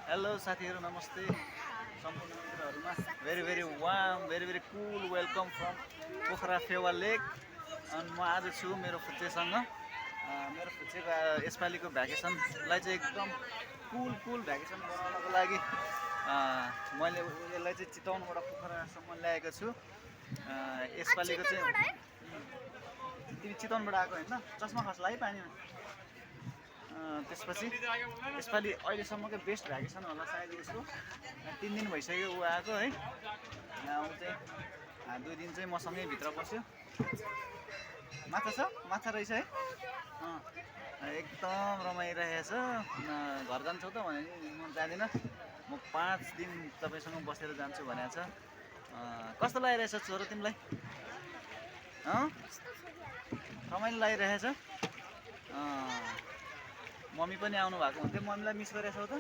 Hello साथीहरू नमस्ते सम्पूर्ण मित्रहरूमा very warm very cool welcome from Pokhara Phewa lake. अनि म आज छु मेरो फुच्चेसँग। मेरो फुच्चेको यसपालिको भ्याकेसनलाई चाहिँ एकदम कुल भ्याकेसन बनाउनको लागि मैले यसलाई चाहिँ चितवनबाट पोखरासम्म ल्याएको छु। यसपालिको चाहिँ तिमी चितवनबाट आएको होइन? चस्मा खस्ला है पानीमा। त्यसपछि यसपालि अहिलेसम्मकै बेस्ट भ्याकेसन होला सायद यसको। 3 दिन भइसक्यो ऊ आएको है। ऊ चाहिँ 2 दिन चाहिँ मसँगै भित्र बस्यो। माछा छ, माछा रहेछ है। एकदम रमाइरहेछ। घर जान्छौ त भने म जाँदिनँ, म 5 दिन तपाईँसँग बसेर जान्छु भनेको छ। कस्तो लागिरहेछ छोरो तिमीलाई? रमाइलो लागिरहेछ। मम्मी पनि आउनु भएको हुन्थ्यो। मम्मीलाई मिस गरेछौ त?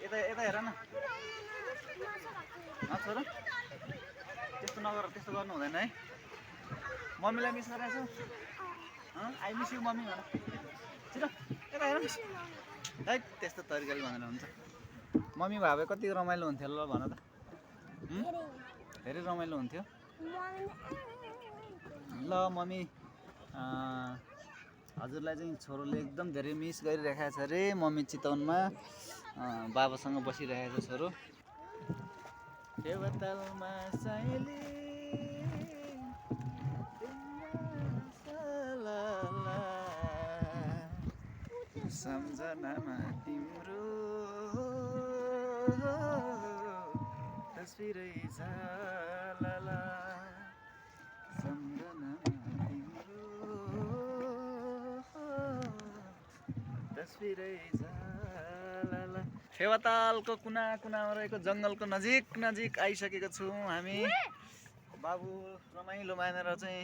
यता हेर न छोरो, त्यस्तो नगर, त्यस्तो गर्नु हुँदैन है। मम्मीलाई मिस गरेछौ? आई मिस यु मम्मी भन छिटो। यता हेर है, त्यस्तो तरिकाले भनेर हुन्छ। मम्मी भए कति रमाइलो हुन्थ्यो ल भन त। धेरै रमाइलो हुन्थ्यो ल। मम्मी हजुरलाई चाहिँ छोरोले एकदम धेरै मिस गरिरहेको छ अरे। मम्मी चितवनमा बाबासँग बसिरहेको छ छोरो। फेवातालमा साइली सम्झनामा तिम्रो तस्बिरै झाला सम्झनामा तस्बिरै झाला। फेवातालको कुना कुनामा रहेको जङ्गलको नजिक आइसकेको छौँ हामी। बाबु रमाइलो मानेर चाहिँ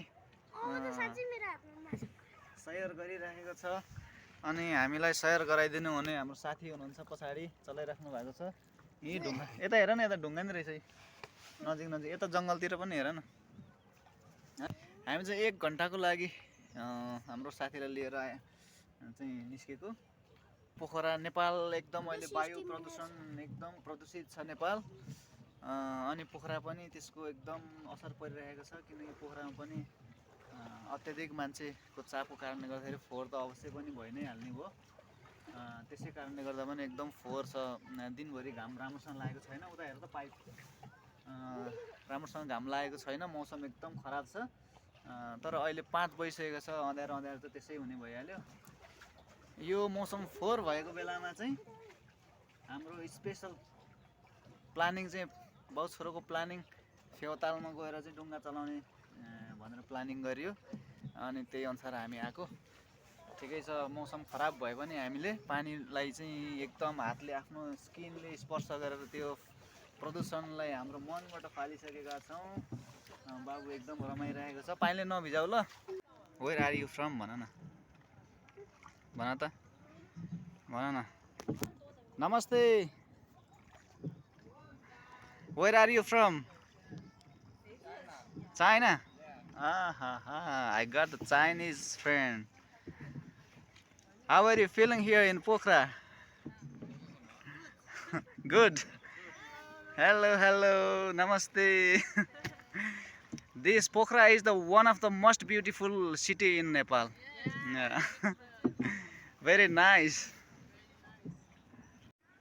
सयर गरिरहेको छ। अनि हामीलाई सयर गराइदिनु हुने हाम्रो साथी हुनुहुन्छ, पछाडि चलाइराख्नु भएको छ। यी ढुङ्गा, यता हेर न, यता ढुङ्गा नि रहेछ नजिक। यता जङ्गलतिर पनि हेर न। हामी चाहिँ 1 घन्टाको लागि हाम्रो साथीलाई लिएर चाहिँ निस्केको। पोखरा नेपाल एकदम अहिले वायु प्रदूषण एकदम प्रदूषित छ नेपाल। अनि पोखरा पनि त्यसको एकदम असर परिरहेको छ, किनकि पोखरामा पनि अत्याधिक मान्छेको चापको कारणले गर्दाखेरि फोहोर त अवश्य पनि भइ नै हाल्ने भयो। त्यसै कारणले गर्दा पनि एकदम फोहोर छ। दिनभरि घाम राम्रोसँग लागेको छैन। उता हेर त पाइप राम्रोसँग घाम लागेको छैन। मौसम एकदम खराब छ। तर अहिले 5 बजिसकेको छ। अँध्यारो त त्यसै हुने भइहाल्यो। यो मौसम फोहोर भएको बेलामा चाहिँ हाम्रो स्पेसल प्लानिङ चाहिँ बाउ छोरोको प्लानिङ फेवातालमा गएर चाहिँ डुङ्गा चलाउने भनेर प्लानिङ गरियो। अनि त्यही अनुसार हामी आएको। ठिकै छ, मौसम खराब भए पनि हामीले पानीलाई चाहिँ एकदम हातले आफ्नो स्किनले स्पर्श गरेर त्यो प्रदूषणलाई हाम्रो मनबाट फालिसकेका छौँ। बाबु एकदम रमाइरहेको छ। पानीले नभिजाउ ल। वेयर आर यु फ्रम भन न, भन त, भन न। नमस्ते, where are you from? China? I got the Chinese friend. How are you feeling here in Pokhara? Good. Hello, namaste. This Pokhara is the one of the most beautiful city in Nepal. Yeah. Very nice.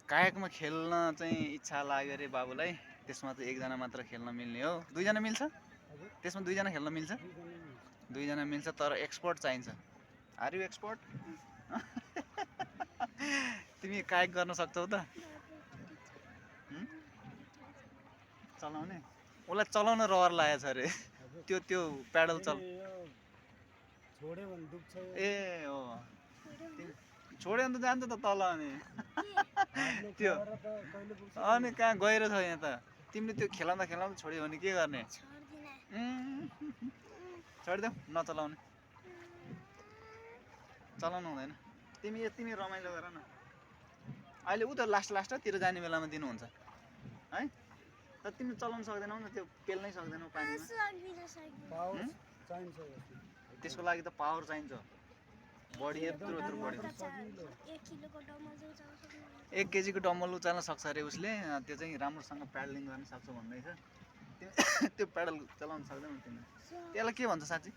कायाकमा खेल्न चाहिँ इच्छा लाग्यो अरे बाबुलाई। त्यसमा चाहिँ 1 जना मात्र खेल्न मिल्ने हो। 2 जना मिल्छ? त्यसमा 2 जना खेल्न मिल्छ? 2 जना मिल्छ, तर एक्सपर्ट चाहिन्छ। Are you expert? तिमी कायक गर्न सक्छौ त? चलाउने? उसलाई चलाउन रहर लागेछ अरे। त्यो प्याडल चल छोड्यो भने दुख्छ। ए हो, छोड्यो भने त जान्छ त तल। अनि त्यो अनि कहाँ गएर छ यहाँ त? तिमीले त्यो खेलाउँदा छोड्यो भने के गर्ने? छोडिदेऊ, नचलाउने, चलाउनु हुँदैन। तिमी रमाइलो गर न। अहिले ऊ त लास्टतिर जाने बेलामा दिनुहुन्छ है। तर तिमी चलाउन सक्दैनौ न, त्यो पेल्नै सक्दैनौ पानीमा। त्यसको लागि त पावर चाहिन्छ। बडी यत्रो बडी। 1 किलोको डमजो छ। 1 केजीको डम्बल उचाल्न सक्छ अरे उसले, त्यो चाहिँ राम्रोसँग प्याडलिङ गर्न सक्छ भन्दैछ। त्यो प्याडल चलाउन सक्दैन तिमीले, त्यसलाई के भन्छ साँच्ची?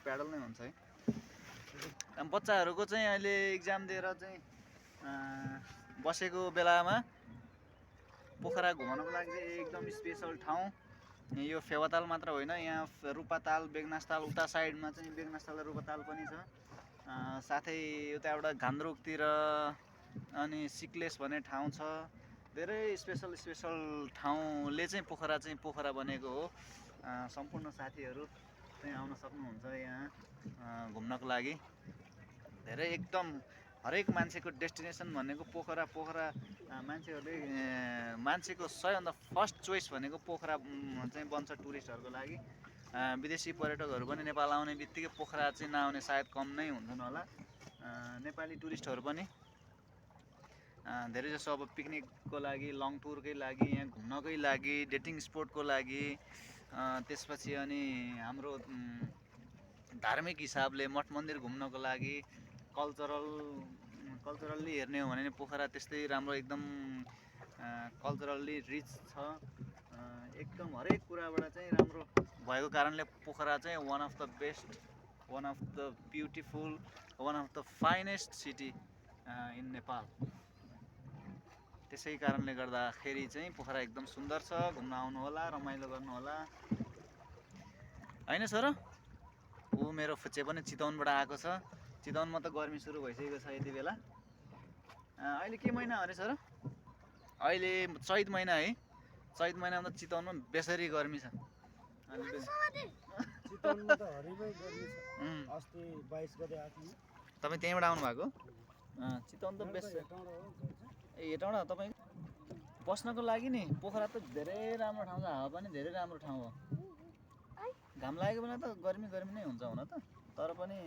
प्याडल नै भन्छ है। बच्चाहरूको चाहिँ अहिले इक्जाम दिएर चाहिँ बसेको बेलामा पोखरा घुमाउनको लागि चाहिँ एकदम स्पेसल ठाउँ यो फेवाताल मात्र होइन, यहाँ रूपाताल, बेगनासताल, उता साइडमा चाहिँ बेगनासताल र रूपाताल पनि छ। साथै उता एउटा घान्द्रुकतिर अनि सिक्लेस भन्ने ठाउँ छ। धेरै स्पेसल ठाउँले चाहिँ पोखरा बनेको हो। सम्पूर्ण साथीहरू चाहिँ आउन सक्नुहुन्छ यहाँ घुम्नको लागि। धेरै एकदम हरेक मान्छेको डेस्टिनेसन भनेको पोखरा मान्छेको सबैभन्दा फर्स्ट चोइस भनेको पोखरा चाहिँ बन्छ टुरिस्टहरूको लागि। विदेशी पर्यटकहरू पनि नेपाल आउने बित्तिकै पोखरा चाहिँ नआउने सायद कम नै हुन्छन् होला। नेपाली टुरिस्टहरू पनि धेरैजसो अब पिकनिकको लागि, लङ टुरकै लागि, यहाँ घुम्नकै लागि, डेटिङ स्पोटको लागि, त्यसपछि अनि हाम्रो धार्मिक हिसाबले मठ मन्दिर घुम्नको लागि, कल्चरल्ली हेर्ने हो भने पोखरा त्यस्तै राम्रो एकदम कल्चरल्ली रिच छ। एकदम हरेक कुराबाट चाहिँ राम्रो भएको कारणले पोखरा चाहिँ one of the best, one of the beautiful, one of the finest city in Nepal. त्यसै कारणले गर्दाखेरि चाहिँ पोखरा एकदम सुन्दर छ। घुम्न आउनु होला, रमाइलो गर्नु होला होइन सर? ऊ मेरो फुच्चे पनि चितवनबाट आएको छ। चितवनमा त गर्मी सुरु भइसकेको छ यति बेला। अहिले के महिना हो अरे सर? अहिले चैत महिना है। चैत महिनामा त चितवनमा बेसरी गर्मी छ। चितवनमा त हरिबै गर्मी छ। अस्ति 22 गते आएको। तपाईँ त्यहीँबाट आउनु भएको? चितवन त बेस हेटौँडा तपाईँ बस्नको लागि नि पोखरा त धेरै राम्रो ठाउँ छ। हावा पनि धेरै राम्रो ठाउँ हो। घाम लागेको बेला त गर्मी नै हुन्छ हुन त, तर पनि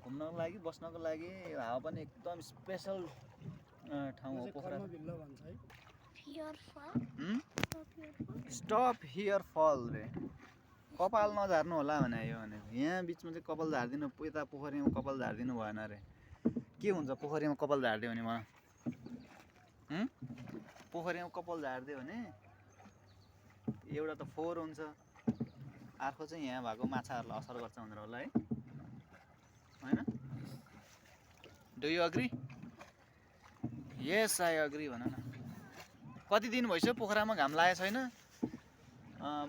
घुम्नको लागि, बस्नको लागि हावा पनि एकदम स्पेसल ठाउँ हो पोखरा। स्टप हियर फल रे, कपाल नझार्नु होला भने यो भनेको। यहाँ बिचमा चाहिँ कपाल झारिदिनु, यता पोखरीमा कपाल झारिदिनु भएन अरे। के हुन्छ पोखरीमा कपाल झारिदियो भने? पोखरीमा कपाल झारिदियो भने एउटा त फोहोर हुन्छ, अर्को चाहिँ यहाँ भएको माछाहरूलाई असर गर्छ भनेर होला है, होइन? Do you agree? Yes I agree भन न। कति दिन भइसक्यो पोखरामा घाम लागेको छैन।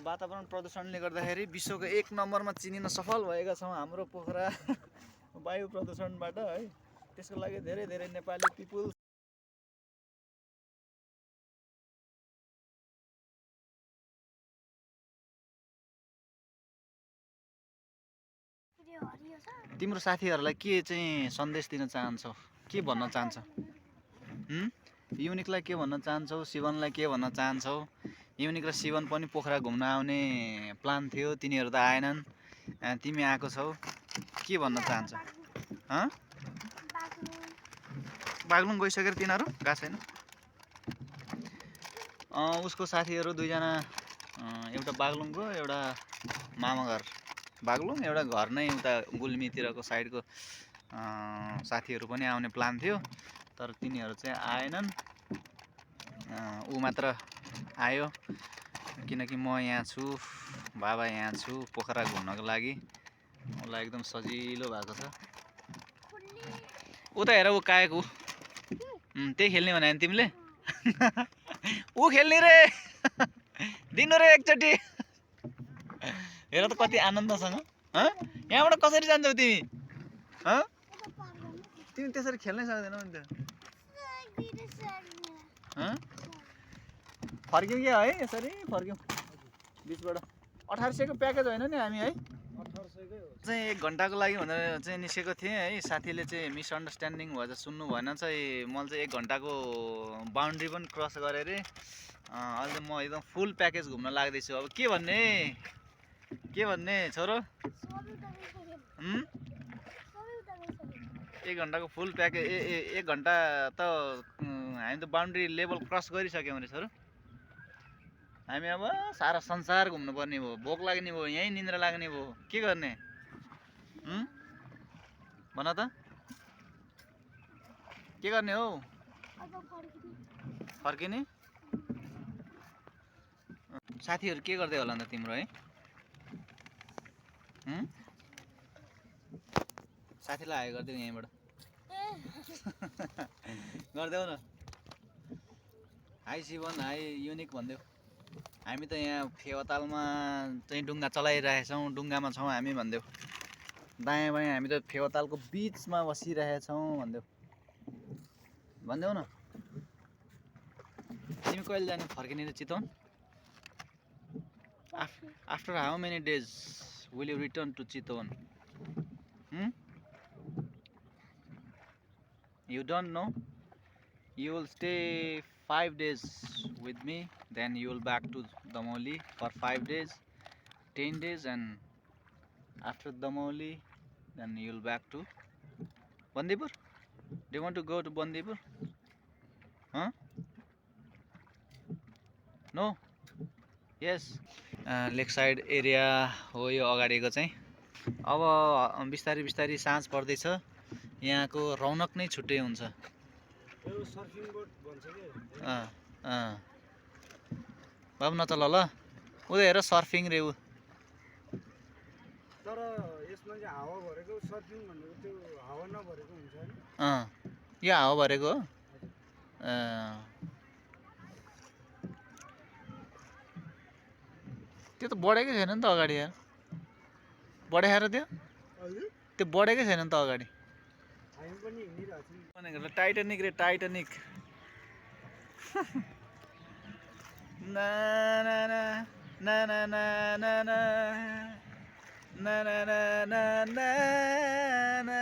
वातावरण प्रदूषणले गर्दाखेरि विश्वको 1 नम्बरमा चिनिन सफल भएका छौँ हाम्रो पोखरा वायु प्रदूषणबाट है। त्यसको लागि धेरै नेपाली पिपुल तिम्रो साथीहरूलाई के चाहिँ सन्देश दिन चाहन्छौ? के भन्न चाहन्छौ? युनिकलाई के भन्न चाहन्छौ? शिवनलाई के भन्न चाहन्छौ? युनिक र शिवन पनि पोखरा घुम्न आउने प्लान थियो, तिनीहरू त आएनन्, तिमी आएको छौ। के भन्न चाहन्छौ? बागलुङ गइसकेर तिनीहरू गएको छैन? उसको साथीहरू 2 जना, एउटा बागलुङको, एउटा मामाघर बागलुङ, एउटा घर नै उता गुल्मीतिरको साइडको साथीहरू पनि आउने प्लान थियो, तर तिनीहरू चाहिँ आएनन्। ऊ मात्र आयो किनकि म यहाँ छु, बाबा यहाँ छु पोखरा घुम्नको लागि। उसलाई एकदम सजिलो भएको छ। उता हेर, ऊ काएको, त्यही खेल्ने भने तिमीले? ऊ खेल्ने रे, दिनु रे एकचोटि। हेर त कति आनन्दसँग। यहाँबाट कसरी जान्छौ तिमी? तिमी त्यसरी खेल्नै सक्दैनौ नि त। फर्क्यौँ क्या है? यसरी फर्क्यौँ बिचबाट। 1800 को प्याकेज होइन नि हामी है? 1800 कै हो। चाहिँ 1 घन्टाको लागि भनेर चाहिँ निस्केको थिएँ है। साथीले चाहिँ मिसअन्डरस्ट्यान्डिङ भएछ, सुन्नु भएन चाहिँ। मैले चाहिँ 1 घन्टाको बााउन्ड्री पनि क्रस गरेँ अरे। अहिले म एकदम फुल प्याकेज घुम्न लाग्दैछु। अब के भन्ने छोरो? 1 घन्टाको फुल प्याकेज, 1 घन्टा त हामी त बााउन्ड्री लेभल क्रस गरिसक्यौँ अरे छोरो। हामी अब सारा संसार घुम्नु पर्ने भयो। भोक लाग्ने भयो, यहीँ निन्द्रा लाग्ने भयो। के गर्ने? भन त, के गर्ने हो? फर्किने साथीहरू के गर्दै होला नि त तिम्रो है साथीलाई हाई गरिदेऊ यहीँबाट गरिदेऊ न हाई शिवन हाई युनिक भनिदेऊ हामी त यहाँ फेवातालमा चाहिँ डुङ्गा चलाइरहेछौँ डुङ्गामा छौँ हामी भनिदेऊ दायाँ बायाँ हामी त फेवातालको बिचमा बसिरहेछौँ भनिदेऊ न तिमी कहिले जाने फर्किने र Chitwan after how many days will you return to Chitwan You don't know? You will stay 5 days with me, then you will back to Damoli for 5 days, 10 days, and after Damoli, then you will back to Bandipur. Do you want to go to Bandipur? Huh? No? Yes. Lakeside area हो यो अगाडिको चाहिँ अब बिस्तारै बिस्तारै साँझ पर्दैछ यहाँको रौनक नै छुट्टै हुन्छ बाबु नचल ल उदय हेर सर्फिङ रे ऊ तर यसमा चाहिँ हावा भरेको सर्फिङ भनेको त्यो हावा नभरेको हुन्छ हैन यो हावा भरेको हो त्यो त बढेकै छैन नि त अगाडि यार बढेर त्यो बढेकै छैन नि त अगाडि टाइटानिक रे टाइटानिक ना ना ना ना ना ना ना ना ना ना ना ना